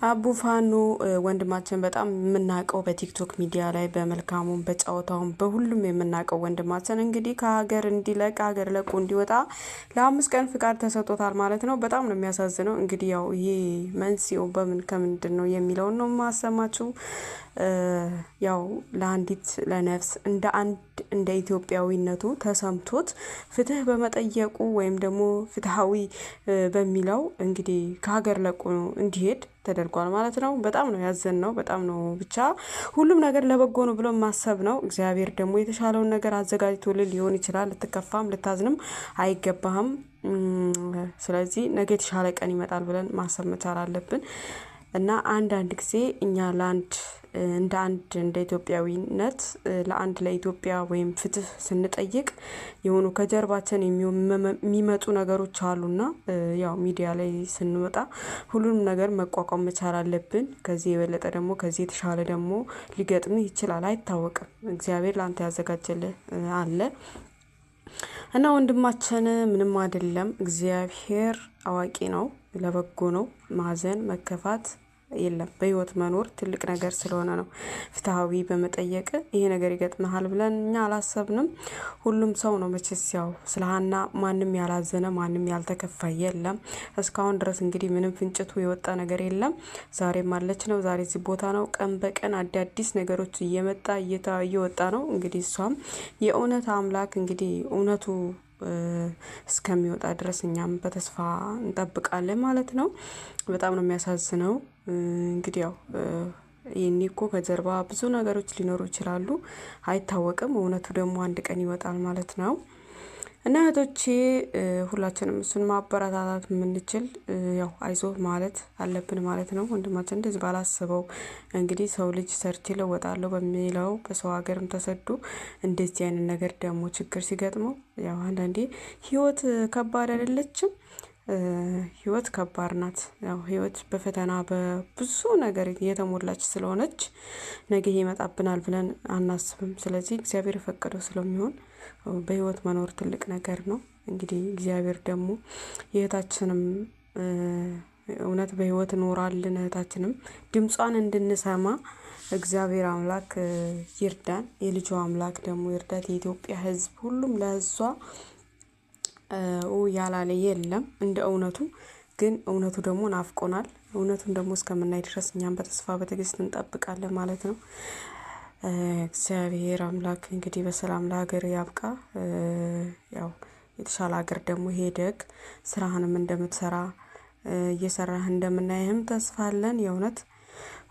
አቡ ፋኖ ወንድማችን በጣም የምናውቀው በቲክቶክ ሚዲያ ላይ በመልካሙም በጨዋታውም በሁሉም የምናውቀው ወንድማችን እንግዲህ ከሀገር እንዲለቅ ሀገር ለቆ እንዲወጣ ለ5 ቀን ፍቃድ ተሰጥቶታል ማለት ነው። በጣም ነው የሚያሳዝነው። እንግዲህ ያው ይሄ መንስኤው በምን ከምንድን ነው የሚለውን ነው ማሰማችሁ። ያው ለአንዲት ለነፍስ እንደ አንድ እንደ ኢትዮጵያዊነቱ ተሰምቶት ፍትህ በመጠየቁ ወይም ደግሞ ፍትሃዊ በሚለው እንግዲህ ከሀገር ለቆ እንዲሄድ ተደርጓል ማለት ነው። በጣም ነው ያዘንነው። በጣም ነው ብቻ ሁሉም ነገር ለበጎ ነው ብሎ ማሰብ ነው። እግዚአብሔር ደግሞ የተሻለውን ነገር አዘጋጅቶልን ሊሆን ይችላል። ልትከፋም ልታዝንም አይገባህም። ስለዚህ ነገ የተሻለ ቀን ይመጣል ብለን ማሰብ መቻል አለብን። እና አንዳንድ ጊዜ እኛ አንድ እንደ ኢትዮጵያዊነት ለአንድ ለኢትዮጵያ ወይም ፍትህ ስንጠይቅ የሆኑ ከጀርባችን የሚመጡ ነገሮች አሉና ያው ሚዲያ ላይ ስንወጣ ሁሉንም ነገር መቋቋም መቻል አለብን። ከዚህ የበለጠ ደግሞ ከዚህ የተሻለ ደግሞ ሊገጥምህ ይችላል፣ አይታወቅም። እግዚአብሔር ላንተ ያዘጋጀልህ አለ። እና ወንድማችን ምንም አይደለም። እግዚአብሔር አዋቂ ነው፣ ለበጎ ነው። ማዘን መከፋት የለም። በህይወት መኖር ትልቅ ነገር ስለሆነ ነው። ፍትሃዊ በመጠየቅ ይሄ ነገር ይገጥምሃል ብለን እኛ አላሰብንም። ሁሉም ሰው ነው መቼስ ያው ስለ ሀና ማንም ያላዘነ ማንም ያልተከፋ የለም። እስካሁን ድረስ እንግዲህ ምንም ፍንጭቱ የወጣ ነገር የለም። ዛሬም አለች ነው፣ ዛሬ እዚህ ቦታ ነው። ቀን በቀን አዳዲስ ነገሮች እየወጣ ነው። እንግዲህ እሷም የእውነት አምላክ እንግዲህ እውነቱ እስከሚወጣ ድረስ እኛም በተስፋ እንጠብቃለን ማለት ነው። በጣም ነው የሚያሳዝነው። እንግዲህ ያው ይሄኔ እኮ ከጀርባ ብዙ ነገሮች ሊኖሩ ይችላሉ፣ አይታወቅም። እውነቱ ደግሞ አንድ ቀን ይወጣል ማለት ነው። እና እህቶቼ ሁላችንም እሱን ማበረታታት የምንችል ያው አይዞህ ማለት አለብን ማለት ነው። ወንድማችን እንደዚህ ባላስበው እንግዲህ ሰው ልጅ ሰርቼ እለወጣለሁ በሚለው በሰው ሀገርም ተሰዶ እንደዚህ አይነት ነገር ደግሞ ችግር ሲገጥመው ያው አንዳንዴ ህይወት ከባድ አይደለችም። ህይወት ከባድ ናት። ያው ህይወት በፈተና በብዙ ነገር የተሞላች ስለሆነች ነገ ይመጣብናል ብለን አናስብም። ስለዚህ እግዚአብሔር የፈቀደው ስለሚሆን በህይወት መኖር ትልቅ ነገር ነው። እንግዲህ እግዚአብሔር ደግሞ የእህታችንም እውነት በህይወት ኖራልን እህታችንም ድምጿን እንድንሰማ እግዚአብሔር አምላክ ይርዳን። የልጇ አምላክ ደግሞ ይርዳት። የኢትዮጵያ ህዝብ ሁሉም ለህዟ ያላለ የለም። እንደ እውነቱ ግን እውነቱ ደግሞ ናፍቆናል። እውነቱን ደግሞ እስከምናይ ድረስ እኛም በተስፋ በትዕግስት እንጠብቃለን ማለት ነው። እግዚአብሔር አምላክ እንግዲህ በሰላም ለሀገር ያብቃ። ያው የተሻለ ሀገር ደግሞ ሄደግ ስራህንም እንደምትሰራ እየሰራህ እንደምናይህም ተስፋ አለን። የእውነት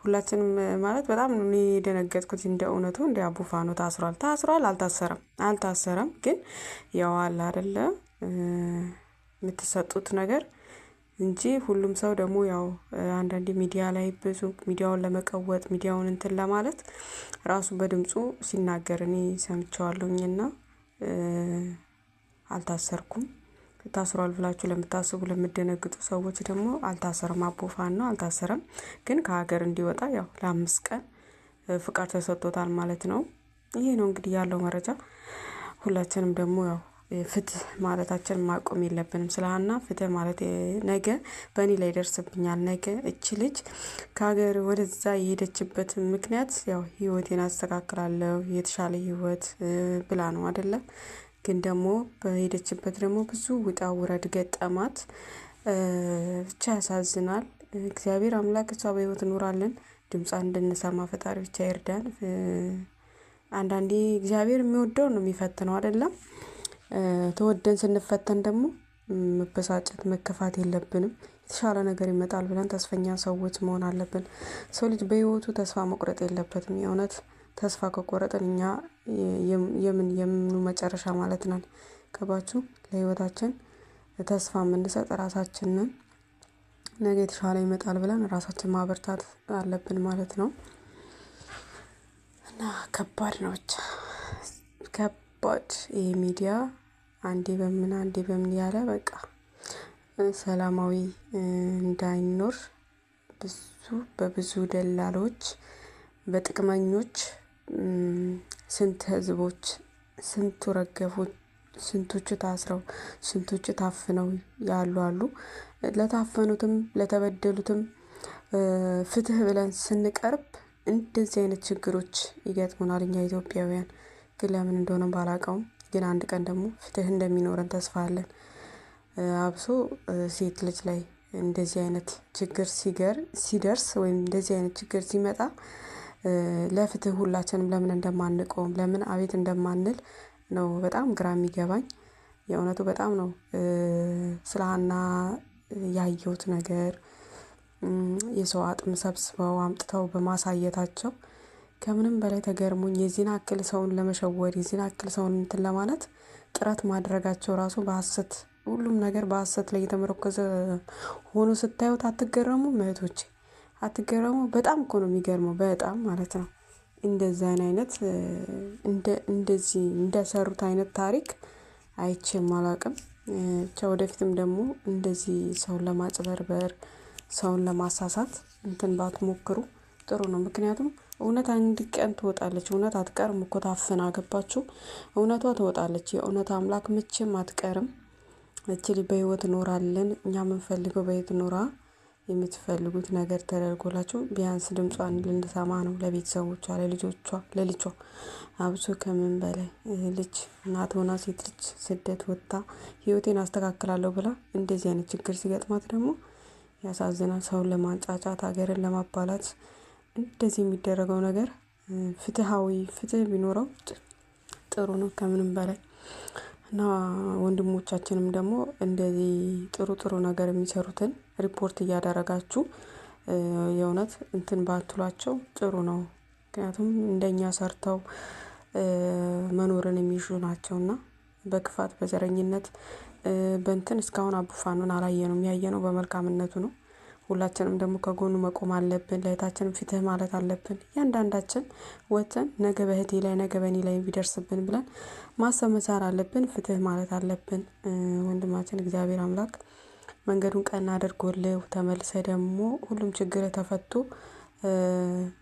ሁላችንም ማለት በጣም እኔ የደነገጥኩት እንደ እውነቱ እንደ አቡ ፋኖ ታስሯል አልታሰረም። ግን ያው አለ አይደለ የምትሰጡት ነገር እንጂ ሁሉም ሰው ደግሞ ያው አንዳንዴ ሚዲያ ላይ ብዙ ሚዲያውን ለመቀወጥ ሚዲያውን እንትን ለማለት ራሱ በድምፁ ሲናገር እኔ ሰምቼዋለሁኝና አልታሰርኩም። ታስሯል ብላችሁ ለምታስቡ ለምትደነግጡ ሰዎች ደግሞ አልታሰረም። አቡ ፋኖ አልታሰረም። ግን ከሀገር እንዲወጣ ያው ለ5 ቀን ፍቃድ ተሰጥቶታል ማለት ነው። ይሄ ነው እንግዲህ ያለው መረጃ። ሁላችንም ደግሞ ያው ፍትህ ማለታችን ማቆም የለብንም። ስለ ሀና ፍትህ ማለት ነገ በእኔ ላይ ደርስብኛል፣ ነገ እቺ ልጅ ከሀገር ወደዛ የሄደችበት ምክንያት ያው ህይወቴን አስተካክላለሁ የተሻለ ህይወት ብላ ነው አይደለ? ግን ደግሞ በሄደችበት ደግሞ ብዙ ውጣ ውረድ ገጠማት። ብቻ ያሳዝናል። እግዚአብሔር አምላክ እሷ በህይወት እኖራለን ድምጿን እንድንሰማ ፈጣሪ ብቻ ይርዳን። አንዳንዴ እግዚአብሔር የሚወደው ነው የሚፈትነው አይደለም? ተወደን ስንፈተን ደግሞ መበሳጨት መከፋት የለብንም። የተሻለ ነገር ይመጣል ብለን ተስፈኛ ሰዎች መሆን አለብን። ሰው ልጅ በህይወቱ ተስፋ መቁረጥ የለበትም። የእውነት ተስፋ ከቆረጥን እኛ የምኑ መጨረሻ ማለት ነን። ገባችሁ? ለህይወታችን ተስፋ የምንሰጥ ራሳችንን ነገ የተሻለ ይመጣል ብለን ራሳችን ማበርታት አለብን ማለት ነው። እና ከባድ ነው ብቻ ከባድ ይሄ ሚዲያ አንዴ በምን ያለ በቃ ሰላማዊ እንዳይኖር በብዙ ደላሎች በጥቅመኞች ስንት ህዝቦች ስንቱ ረገፉ፣ ስንቶቹ ታስረው ስንቶቹ ታፍነው ያሉ አሉ። ለታፈኑትም ለተበደሉትም ፍትህ ብለን ስንቀርብ እንደዚህ አይነት ችግሮች ይገጥሙናል እኛ ኢትዮጵያውያን። ግን ለምን እንደሆነ ባላውቀውም ግን አንድ ቀን ደግሞ ፍትህ እንደሚኖረን ተስፋ አለን። አብሶ ሴት ልጅ ላይ እንደዚህ አይነት ችግር ሲደርስ ወይም እንደዚህ አይነት ችግር ሲመጣ ለፍትህ ሁላችንም ለምን እንደማንቆም ለምን አቤት እንደማንል ነው በጣም ግራ የሚገባኝ። የእውነቱ በጣም ነው ስለ ሀና ያየሁት ነገር የሰው አጥም ሰብስበው አምጥተው በማሳየታቸው ከምንም በላይ ተገርሞኝ የዚህን አክል ሰውን ለመሸወድ የዚህን አክል ሰውን እንትን ለማለት ጥረት ማድረጋቸው ራሱ በሀሰት ሁሉም ነገር በሀሰት ላይ የተመረኮዘ ሆኖ ስታዩት አትገረሙም እህቶቼ? አትገረሙ? በጣም እኮ ነው የሚገርመው በጣም ማለት ነው። እንደዛን አይነት እንደዚህ እንደሰሩት አይነት ታሪክ አይቼም አላውቅም። ብቻ ወደፊትም ደግሞ እንደዚህ ሰውን ለማጭበርበር ሰውን ለማሳሳት እንትን ባትሞክሩ ጥሩ ነው። ምክንያቱም እውነት አንድ ቀን ትወጣለች። እውነት አትቀርም እኮ ታፍና ገባችሁ? እውነቷ ትወጣለች። የእውነት አምላክ መቼም አትቀርም። እቺ ልጅ በህይወት እኖራለን እኛ የምንፈልገው በህይወት ኖራ የምትፈልጉት ነገር ተደርጎላችሁ ቢያንስ ድምጿን ልንሰማ ነው። ለቤተሰቦቿ ለልጇ አብሶ ከምን በላይ ልጅ እናት ሆና ሴት ልጅ ስደት ወጥታ ህይወቴን አስተካክላለሁ ብላ እንደዚህ አይነት ችግር ሲገጥማት ደግሞ ያሳዝናል። ሰውን ለማንጫጫት ሀገርን ለማባላት እንደዚህ የሚደረገው ነገር ፍትህ ቢኖረው ጥሩ ነው ከምንም በላይ እና ወንድሞቻችንም ደግሞ እንደዚህ ጥሩ ነገር የሚሰሩትን ሪፖርት እያደረጋችሁ የእውነት እንትን ባትሏቸው ጥሩ ነው። ምክንያቱም እንደኛ ሰርተው መኖርን የሚሹ ናቸውና በክፋት በዘረኝነት በእንትን እስካሁን አቡፋኑን አላየነውም። ያየነው በመልካምነቱ ነው። ሁላችንም ደግሞ ከጎኑ መቆም አለብን። ለእህታችንም ፍትህ ማለት አለብን። እያንዳንዳችን ወጥተን ነገ በእህቴ ላይ ነገ በእኔ ላይ ቢደርስብን ብለን ማሰብ መቻል አለብን። ፍትህ ማለት አለብን። ወንድማችን እግዚአብሔር አምላክ መንገዱን ቀና አድርጎልህ ተመልሰ ደግሞ ሁሉም ችግር ተፈቶ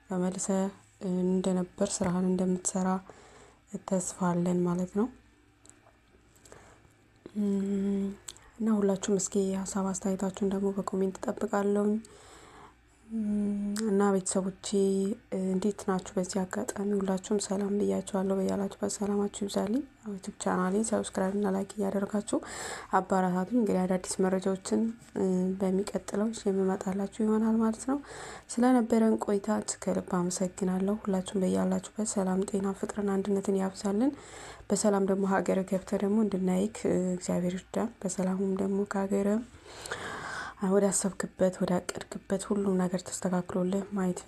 ተመልሰ እንደነበር ስራህን እንደምትሰራ ተስፋ አለን ማለት ነው። እና ሁላችሁም እስኪ ሀሳብ አስተያየታችሁን ደግሞ በኮሜንት እጠብቃለሁኝ። እና ቤተሰቦቼ እንዴት ናችሁ? በዚህ አጋጣሚ ሁላችሁም ሰላም ብያችኋለሁ። በያላችሁበት ሰላማችሁ ይብዛልኝ። ዩቲዩብ ቻናሌን ሰብስክራይብ እና ላይክ እያደረጋችሁ አበረታቱኝ። እንግዲህ አዳዲስ መረጃዎችን በሚቀጥለው የምመጣላችሁ ይሆናል ማለት ነው። ስለነበረን ቆይታ ከልብ አመሰግናለሁ። ሁላችሁም በያላችሁበት ሰላም፣ ጤና፣ ፍቅርን፣ አንድነትን ያብዛልን። በሰላም ደግሞ ሀገር ገብተህ ደግሞ እንድናይክ እግዚአብሔር ይርዳን። በሰላሙም ደግሞ ከሀገር ወደ አሰብክበት ወደ አቀድክበት ሁሉም ነገር ተስተካክሎልህ ማየት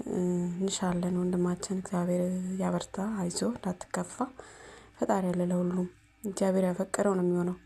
እንሻለን። ወንድማችን እግዚአብሔር ያበርታ። አይዞህ እንዳትከፋ። ፈጣሪ ያለ ለሁሉም እግዚአብሔር ያፈቀረው ነው የሚሆነው።